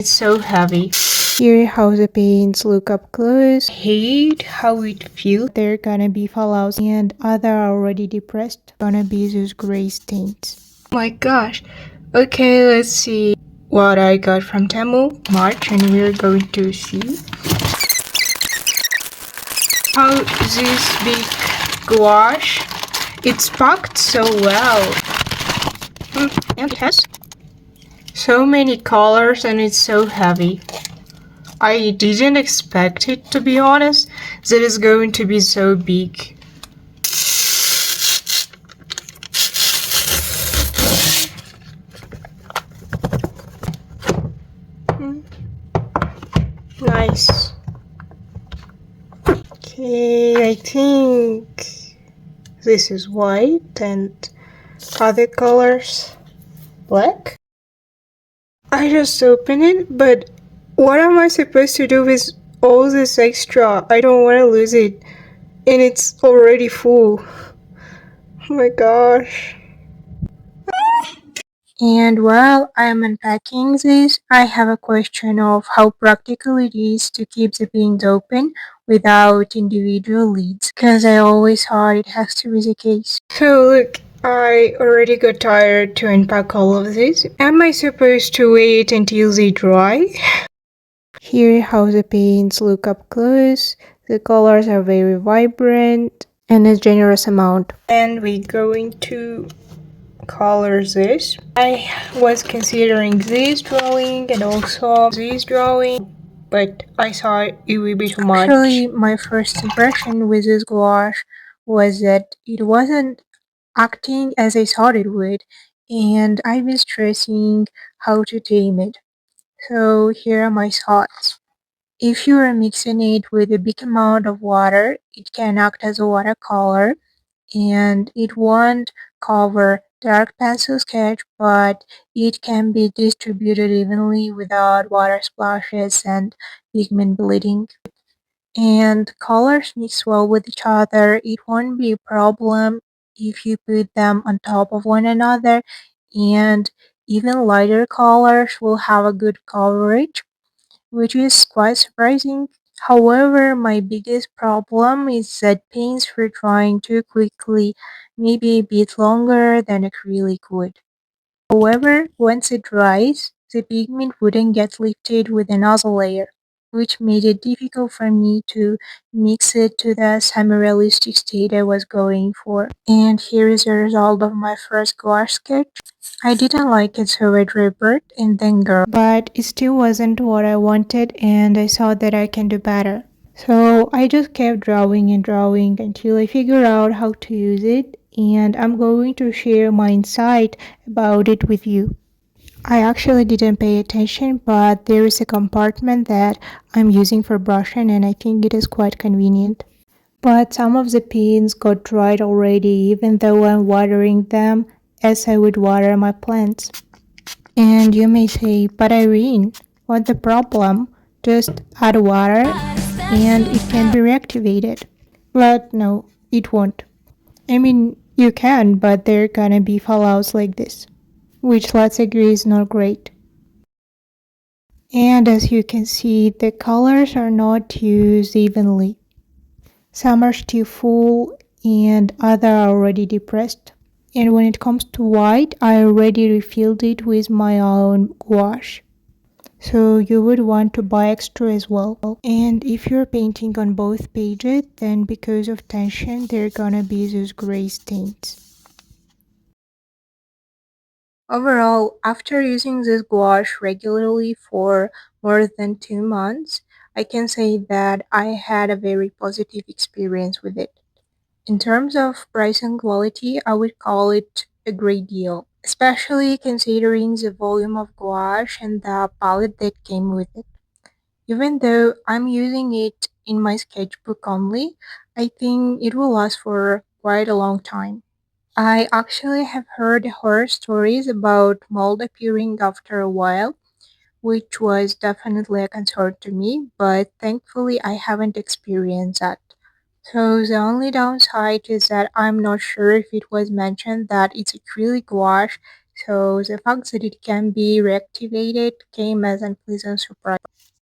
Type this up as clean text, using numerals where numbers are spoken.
It's so heavy. Here how the paints look up close. Hate how it feels. They're gonna be fallouts and other already depressed. Gonna be those gray stains. Oh my gosh. Okay, let's see what I got from Temu March, and we're going to see how this big gouache, it's packed so well. And it has so many colors and it's so heavy. I didn't expect it, to be honest, that it's going to be so big. Nice. Okay, I think this is white and other colors black. I just opened it, but what am I supposed to do with all this extra? I don't want to lose it, and it's already full. Oh my gosh. And while I'm unpacking this, I have a question of how practical it is to keep the bins open without individual lids, because I always thought it has to be the case. So look, I already got tired to unpack all of this. Am I supposed to wait until they dry? Here how the paints look up close. The colors are very vibrant and a generous amount. And we're going to color this. I was considering this drawing and also this drawing, but I thought it would be too much. Actually, my first impression with this gouache was that it wasn't acting as I thought it would, and I've been stressing how to tame it. So here are my thoughts. If you are mixing it with a big amount of water, it can act as a watercolor and it won't cover dark pencil sketch, but it can be distributed evenly without water splashes and pigment bleeding. And colors mix well with each other. It won't be a problem if you put them on top of one another, and even lighter colors will have a good coverage, which is quite surprising. However, my biggest problem is that paints were drying too quickly, maybe a bit longer than acrylic would. However, once it dries, the pigment wouldn't get lifted with another layer, which made it difficult for me to mix it to the semi-realistic state I was going for. And here is the result of my first gouache sketch. I didn't like it, so I drew a bird and then girl. But it still wasn't what I wanted, and I thought that I can do better. So I just kept drawing and drawing until I figured out how to use it, and I'm going to share my insight about it with you. I actually didn't pay attention, but there is a compartment that I'm using for brushing, and I think it is quite convenient. But some of the pins got dried already, even though I'm watering them as I would water my plants. And you may say, but Irene, what's the problem? Just add water and it can be reactivated. But no, it won't. I mean, you can, but there are gonna be fallouts like this, which let's agree is not great. And as you can see, the colors are not used evenly. Some are still full and other are already depressed. And when it comes to white, I already refilled it with my own gouache. So you would want to buy extra as well. And if you're painting on both pages, then because of tension, there are gonna be those gray stains. Overall, after using this gouache regularly for more than 2 months, I can say that I had a very positive experience with it. In terms of price and quality, I would call it a great deal, especially considering the volume of gouache and the palette that came with it. Even though I'm using it in my sketchbook only, I think it will last for quite a long time. I actually have heard horror stories about mold appearing after a while, which was definitely a concern to me, but thankfully I haven't experienced that. So the only downside is that I'm not sure if it was mentioned that it's acrylic gouache, So the fact that it can be reactivated came as an unpleasant surprise.